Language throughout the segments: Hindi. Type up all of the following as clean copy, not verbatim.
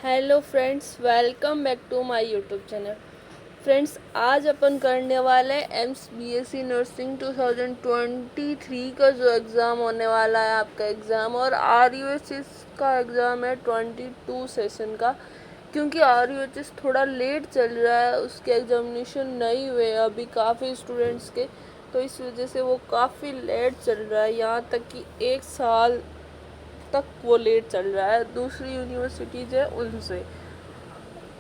Hello friends, welcome back to my YouTube channel. Friends, आज अपन करने वाले एम्स बीएससी नर्सिंग 2023 का जो एग्ज़ाम होने वाला है आपका एग्ज़ाम, और आरयूएचएस का एग्ज़ाम है 22 सेशन का। क्योंकि आरयूएचएस थोड़ा लेट चल रहा है, उसके एग्जामिनेशन नहीं हुए अभी काफ़ी स्टूडेंट्स के, तो इस वजह से वो काफ़ी लेट चल रहा है। यहाँ तक कि 1 साल तक वो लेट चल रहा है दूसरी यूनिवर्सिटीज़ है उनसे।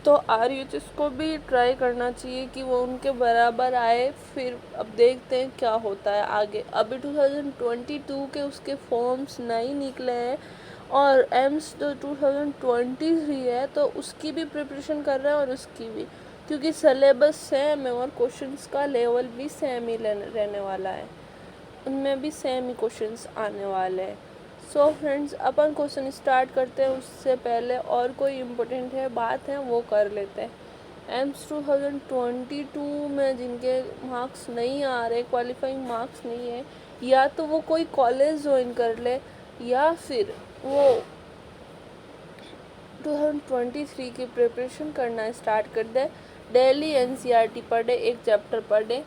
तो आरयूएचएस को भी ट्राई करना चाहिए कि वो उनके बराबर आए। फिर अब देखते हैं क्या होता है आगे। अभी 2022 के उसके फॉर्म्स नहीं निकले हैं, और एम्स जो 2023 है तो उसकी भी प्रिपरेशन कर रहे हैं, और उसकी भी, क्योंकि सिलेबस सेम है और क्वेश्चंस का लेवल भी सेम ही रहने वाला है, उनमें भी सेम ही क्वेश्चंस आने वाले हैं। सो फ्रेंड्स, अपन क्वेश्चन स्टार्ट करते हैं उससे पहले और कोई इम्पोर्टेंट है बात है वो कर लेते हैं। एम्स 2022 में जिनके मार्क्स नहीं आ रहे, क्वालिफाइंग मार्क्स नहीं है, या तो वो कोई कॉलेज ज्वाइन कर ले, या फिर वो 2023 की प्रिपरेशन करना स्टार्ट कर दे। डेली एनसीईआरटी पढ़े, एक चैप्टर पढ़े।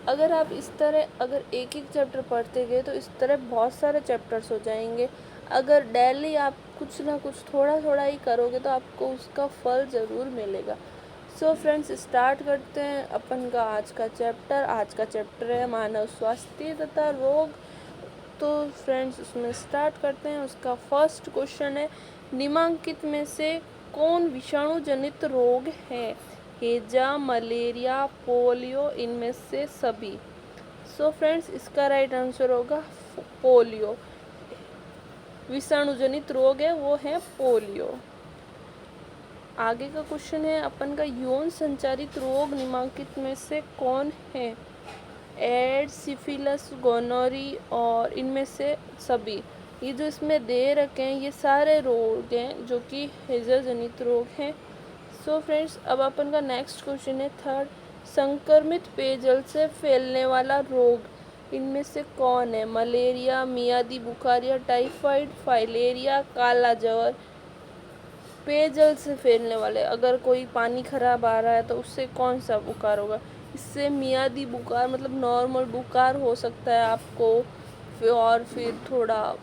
अगर आप इस तरह अगर एक एक चैप्टर पढ़ते गए तो इस तरह बहुत सारे चैप्टर्स हो जाएंगे। अगर डेली आप कुछ ना कुछ थोड़ा थोड़ा ही करोगे तो आपको उसका फल ज़रूर मिलेगा। सो फ्रेंड्स, स्टार्ट करते हैं अपन का आज का चैप्टर। आज का चैप्टर है मानव स्वास्थ्य तथा रोग। तो फ्रेंड्स, उसमें स्टार्ट करते हैं। उसका फर्स्ट क्वेश्चन है, निम्नलिखित में से कौन विषाणु जनित रोग है? हैजा, मलेरिया, पोलियो, इनमें से सभी। सो फ्रेंड्स, इसका राइट आंसर होगा पोलियो। विषाणु जनित रोग है वो है पोलियो। आगे का क्वेश्चन है अपन का, यौन संचारित रोग निम्नलिखित में से कौन है? एड्स, सिफिलिस, गोनोरी, और इनमें से सभी। ये जो इसमें दे रखे हैं ये सारे रोग हैं जो कि हैजा जनित रोग हैं। सो फ्रेंड्स, अब अपन का नेक्स्ट क्वेश्चन है थर्ड, संक्रमित पेयजल से फैलने वाला रोग इनमें से कौन है? मलेरिया, मियादी बुखार या टाइफाइड, फाइलेरिया, काला ज्वर। पेयजल से फैलने वाले, अगर कोई पानी खराब आ रहा है तो उससे कौन सा बुखार होगा? इससे मियादी बुखार मतलब नॉर्मल बुखार हो सकता है आपको, और फिर थोड़ा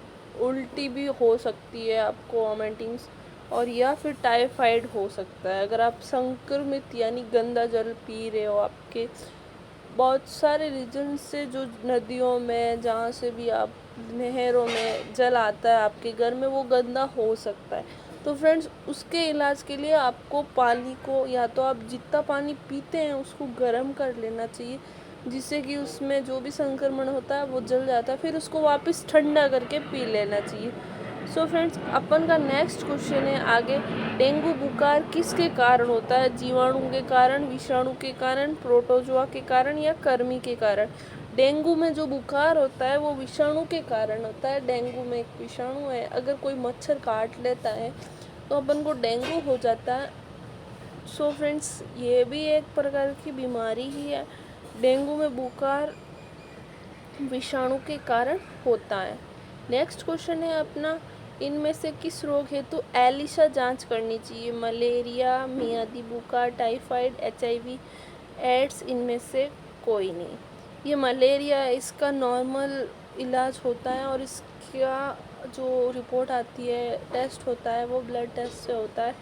उल्टी भी हो सकती है आपको, वॉमिटिंग्स, और या फिर टाइफाइड हो सकता है अगर आप संक्रमित यानी गंदा जल पी रहे हो। आपके बहुत सारे रीजन से, जो नदियों में, जहाँ से भी आप, नहरों में जल आता है आपके घर में, वो गंदा हो सकता है। तो फ्रेंड्स, उसके इलाज के लिए आपको पानी को, या तो आप जितना पानी पीते हैं उसको गर्म कर लेना चाहिए, जिससे कि उसमें जो भी संक्रमण होता है वो जल जाता है, फिर उसको वापस ठंडा करके पी लेना चाहिए। सो फ्रेंड्स, अपन का नेक्स्ट क्वेश्चन है आगे, डेंगू बुखार किसके कारण होता है? जीवाणु के कारण, विषाणु के कारण, प्रोटोजोआ के कारण, या कृमि के कारण? डेंगू में जो बुखार होता है वो विषाणु के कारण होता है। डेंगू में एक विषाणु है, अगर कोई मच्छर काट लेता है तो अपन को डेंगू हो जाता है। सो फ्रेंड्स, ये भी एक प्रकार की बीमारी ही है। डेंगू में बुखार विषाणु के कारण होता है। नेक्स्ट क्वेश्चन है अपना, इनमें से किस रोग हेतु एलिसा जांच करनी चाहिए? मलेरिया, मियादी बुखार, टाइफाइड, एचआईवी, एड्स, इनमें से कोई नहीं। ये मलेरिया है, इसका नॉर्मल इलाज होता है, और इसका जो रिपोर्ट आती है, टेस्ट होता है, वो ब्लड टेस्ट से होता है।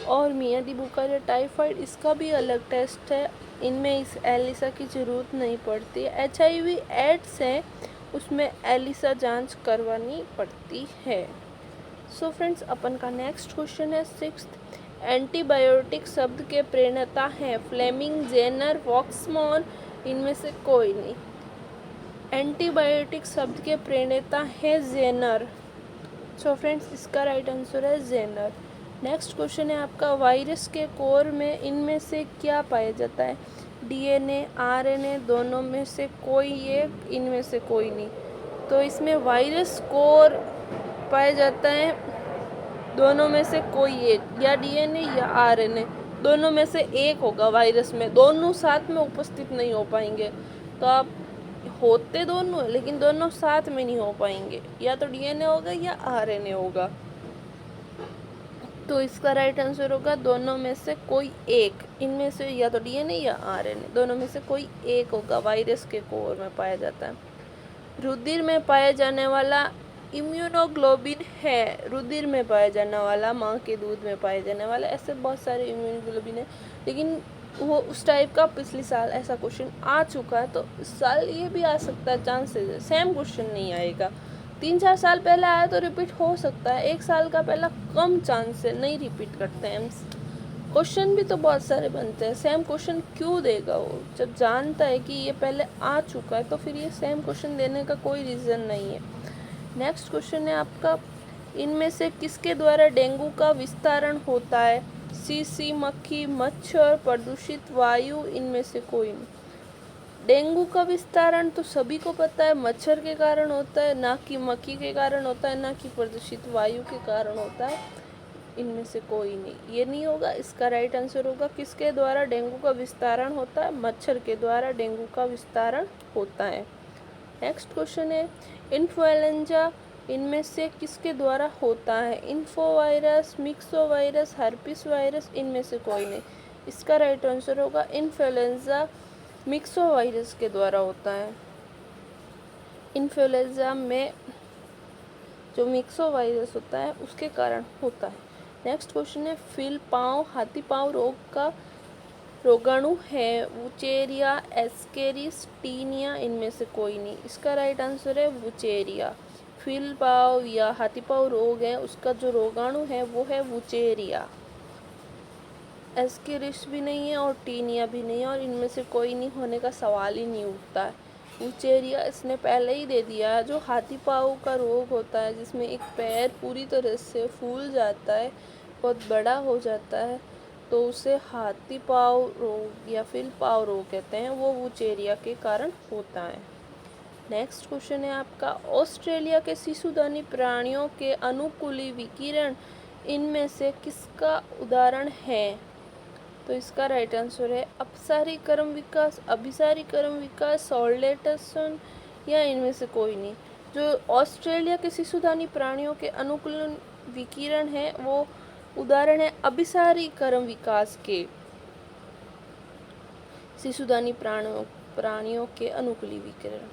और मियादी बुखार या टाइफाइड, इसका भी अलग टेस्ट है, इनमें इस एलिसा की ज़रूरत नहीं पड़ती। एचआईवी एड्स है, उसमें एलिसा जांच करवानी पड़ती है। सो फ्रेंड्स, अपन का नेक्स्ट क्वेश्चन है सिक्स्थ, एंटीबायोटिक शब्द के प्रणेता हैं? फ्लेमिंग, जेनर, वॉक्समॉन, इनमें से कोई नहीं। एंटीबायोटिक शब्द के प्रणेता हैं जेनर। सो फ्रेंड्स, इसका राइट आंसर है जेनर। नेक्स्ट क्वेश्चन है आपका, वायरस के कोर में इनमें से क्या पाया जाता है? डीएनए, आरएनए, दोनों में से कोई एक, इनमें से कोई नहीं। तो इसमें वायरस कोर पाया जाता है, दोनों में से कोई एक, या डीएनए या आरएनए, दोनों में से एक होगा वायरस में। दोनों साथ में उपस्थित नहीं हो पाएंगे, तो आप होते दोनों है लेकिन दोनों साथ में नहीं हो पाएंगे, या तो डीएनए होगा या आरएनए होगा। तो इसका राइट आंसर होगा दोनों में से कोई एक, इनमें से या तो डीएनए या आरएनए, दोनों में से कोई एक होगा। वायरस के कोर में पाया जाता है। रुधिर में पाया जाने वाला इम्यूनोग्लोबिन है, रुधिर में पाया जाने वाला, माँ के दूध में पाए जाने वाला, ऐसे बहुत सारे इम्यूनोग्लोबिन है, लेकिन वो उस टाइप का पिछले साल ऐसा क्वेश्चन आ चुका है, तो इस साल ये भी आ सकता है, चांसेस है। सेम क्वेश्चन नहीं आएगा, 3-4 साल पहले आया तो रिपीट हो सकता है, 1 साल का पहला कम चांस है, नहीं रिपीट करते हैं। क्वेश्चन भी तो बहुत सारे बनते हैं, सेम क्वेश्चन क्यों देगा वो? जब जानता है कि ये पहले आ चुका है तो फिर ये सेम क्वेश्चन देने का कोई रीज़न नहीं है। नेक्स्ट क्वेश्चन है आपका, इनमें से किसके द्वारा डेंगू का विस्तारण होता है? शीशी, मक्खी, मच्छर, प्रदूषित वायु, इनमें से कोई नहीं। डेंगू का विस्तारण तो सभी को पता है, मच्छर के कारण होता है, ना कि मक्खी के कारण होता है, ना कि प्रदूषित वायु के कारण होता है, इनमें से कोई नहीं। ये नहीं होगा, इसका राइट आंसर होगा किसके द्वारा डेंगू का विस्तारण होता है? मच्छर के द्वारा डेंगू का विस्तारण होता है। नेक्स्ट क्वेश्चन है, इन्फ्लुएंजा इनमें से किसके द्वारा होता है? इन्फोवायरस, मिक्सोवायरस, हर्पिस वायरस, इनमें से कोई नहीं। इसका राइट आंसर होगा इन्फ्लुएंजा मिक्सोवायरस के द्वारा होता है। इन्फ्लुएंजा में जो मिक्सोवायरस होता है उसके कारण होता है। नेक्स्ट क्वेश्चन है, फील पाँव हाथी पाँव रोग का रोगाणु है? वुचेरिया, एस्केरिस, टीनिया, इनमें से कोई नहीं। इसका राइट आंसर है वुचेरिया। फील पाँव या हाथी पाँव रोग है, उसका जो रोगाणु है वो है वुचेरिया। एस्केरिस भी नहीं है और टीनिया भी नहीं है, और इनमें से कोई नहीं होने का सवाल ही नहीं उठता है। वुचेरिया इसने पहले ही दे दिया है। जो हाथी पाँव का रोग होता है जिसमें एक पैर पूरी तरह से फूल जाता है, बहुत बड़ा हो जाता है, तो उसे हाथी पाँव रोग या फील पाँव रोग कहते हैं, वो वुचेरिया के कारण होता है। नेक्स्ट क्वेश्चन है आपका, ऑस्ट्रेलिया के शिशुदानी प्राणियों के अनुकूली विकिरण इनमें से किसका उदाहरण है? तो इसका राइट आंसर है अपसारीकरण विकास, अभिसारीकरण विकास, सॉल्डेटेशन, या इनमें से कोई नहीं। जो ऑस्ट्रेलिया के शिशुदानी प्राणियों के अनुकूलन विकिरण है वो उदाहरण है अभिसारीकरण विकास के। शिशुदानी प्राणियों के अनुकूली विकिरण।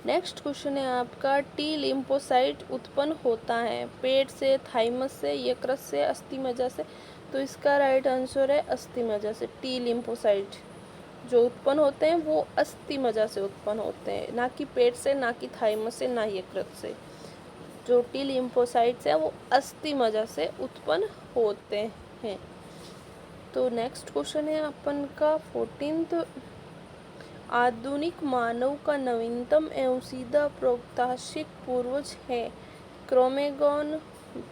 नेक्स्ट क्वेश्चन है आपका, टी लिम्फोसाइट उत्पन्न होता है पेट से, थाइमस से, यकृत से, अस्थिमज्जा से? तो इसका राइट आंसर है अस्थिमज्जा से। टी लिम्फोसाइट जो उत्पन्न होते हैं वो अस्थिमज्जा से उत्पन्न होते हैं, ना कि पेट से, ना कि थाइमस से, ना यकृत से। जो टी लिम्फोसाइट्स है वो अस्थिमज्जा से उत्पन्न होते हैं। तो नेक्स्ट क्वेश्चन है अपन का 14th, आधुनिक मानव का नवीनतम एवं सीधा प्रागैतिहासिक पूर्वज है? क्रोमेगॉन,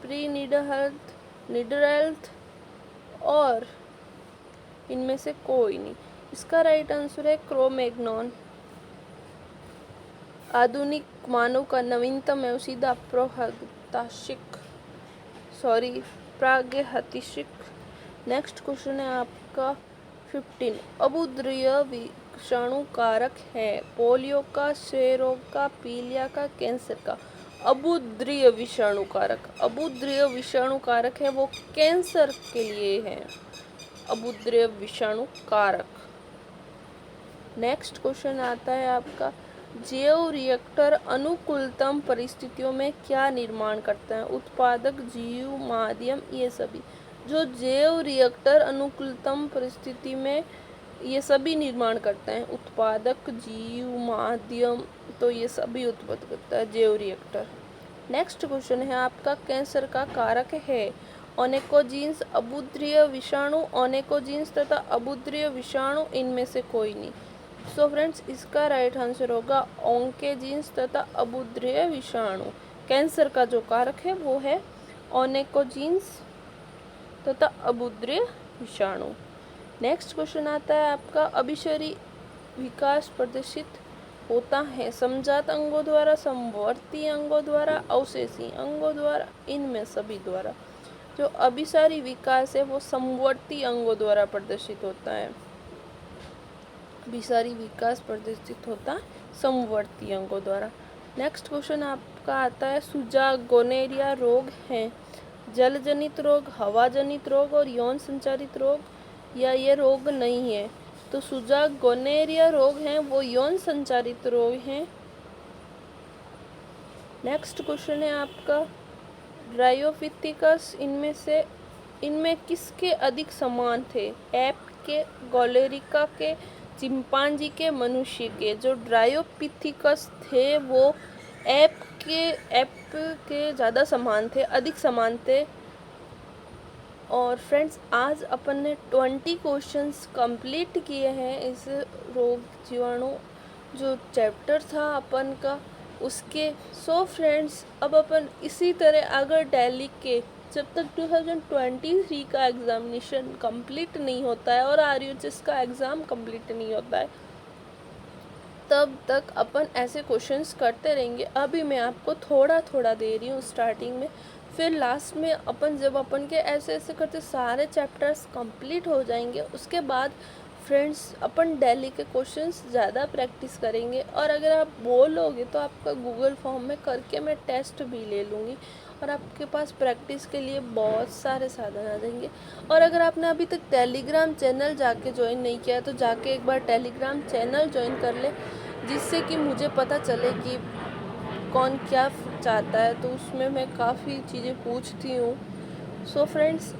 प्री निडरएल्थ, और इनमें से कोई नहीं। इसका राइट आंसर है क्रोमेगनॉन। आधुनिक मानव का नवीनतम एवं सीधा प्रागैतिहासिक। नेक्स्ट क्वेश्चन है आपका 15, अबुद्रीय विषाणु कारक है? पोलियो का, क्षय रोग का, पीलिया का, कैंसर का? अबुद्रीय विषाणु कारक, अबुद्रीय विषाणु कारक है वो कैंसर के लिए है, अबुद्रीय विषाणु कारक। नेक्स्ट क्वेश्चन आता है आपका, जैव रिएक्टर अनुकूलतम परिस्थितियों में क्या निर्माण करता है? उत्पादक, जीव, माध्यम, ये सभी। जो जैव रिएक्टर अनुकूलतम परिस्थिति में ये सभी निर्माण करते हैं, उत्पादक, जीव, माध्यम, तो ये सभी उत्पन्न करता है जैव रिएक्टर। नेक्स्ट क्वेश्चन है आपका, कैंसर का कारक है? ओनेकोजीन्स, अबुद्रीय विषाणु, ओनेकोजीन्स तथा अबुद्रीय विषाणु, इनमें से कोई नहीं। सो फ्रेंड्स, इसका राइट आंसर होगा ओंकेजीन्स तथा अबुद्रीय विषाणु। कैंसर का जो कारक है वो है ओनेकोजीन्स तथा अबुद्रीय विषाणु। नेक्स्ट क्वेश्चन आता है आपका, अभिशरी विकास प्रदर्शित होता है समजात अंगों द्वारा, समवर्ती अंगों द्वारा, अवशेषी अंगों द्वारा, इनमें सभी द्वारा। जो अभिसारी विकास है वो समवर्ती अंगों द्वारा प्रदर्शित होता है। अभिसारी विकास प्रदर्शित होता है समवर्ती अंगों द्वारा। नेक्स्ट क्वेश्चन आपका आता है, सुजा गोनेरिया रोग है? जल जनित रोग, हवा जनित रोग और यौन संचारित रोग, या ये रोग नहीं है? तो सुजा गोनेरिया रोग हैं, वो यौन संचारित रोग हैं। नेक्स्ट क्वेश्चन है आपका ड्रायोपिथिकस इनमें किसके अधिक समान थे? एप के, गोलेरिका के, चिंपांजी के, मनुष्य के? जो ड्रायोपिथिकस थे वो एप के ज़्यादा समान थे, अधिक समान थे। और फ्रेंड्स आज अपन ने 20 क्वेश्चंस कंप्लीट किए हैं इस रोग जीवाणु जो चैप्टर था अपन का उसके। सो फ्रेंड्स अब अपन इसी तरह अगर दिल्ली के जब तक 2023 का एग्ज़ामिनेशन कंप्लीट नहीं होता है और RUHS का एग्ज़ाम कंप्लीट नहीं होता है तब तक अपन ऐसे क्वेश्चंस करते रहेंगे। अभी मैं आपको थोड़ा थोड़ा दे रही हूँ स्टार्टिंग में, फिर लास्ट में अपन जब अपन के ऐसे ऐसे करते सारे चैप्टर्स कंप्लीट हो जाएंगे उसके बाद फ्रेंड्स अपन दिल्ली के क्वेश्चंस ज़्यादा प्रैक्टिस करेंगे। और अगर आप बोलोगे तो आपका गूगल फॉर्म में करके मैं टेस्ट भी ले लूँगी और आपके पास प्रैक्टिस के लिए बहुत सारे साधन आ जाएंगे। और अगर आपने अभी तक टेलीग्राम चैनल जाके ज्वाइन नहीं किया तो जाके एक बार टेलीग्राम चैनल ज्वाइन कर ले, जिससे कि मुझे पता चले कि कौन क्या चाहता है, तो उसमें मैं काफ़ी चीज़ें पूछती हूँ। सो फ्रेंड्स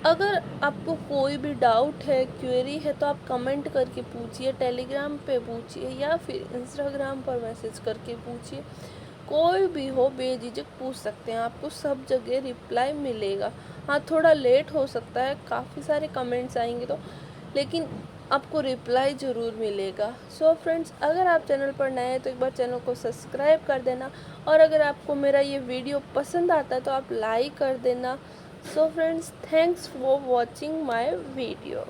अगर आपको कोई भी डाउट है, क्वेरी है तो आप कमेंट करके पूछिए, टेलीग्राम पे पूछिए या फिर इंस्टाग्राम पर मैसेज करके पूछिए। कोई भी हो बेझिझक पूछ सकते हैं, आपको सब जगह रिप्लाई मिलेगा। हाँ थोड़ा लेट हो सकता है, काफ़ी सारे कमेंट्स आएंगे तो, लेकिन आपको रिप्लाई ज़रूर मिलेगा। सो फ्रेंड्स अगर आप चैनल पर नए हैं तो एक बार चैनल को सब्सक्राइब कर देना और अगर आपको मेरा ये वीडियो पसंद आता है तो आप लाइक कर देना। So friends thanks for watching my video.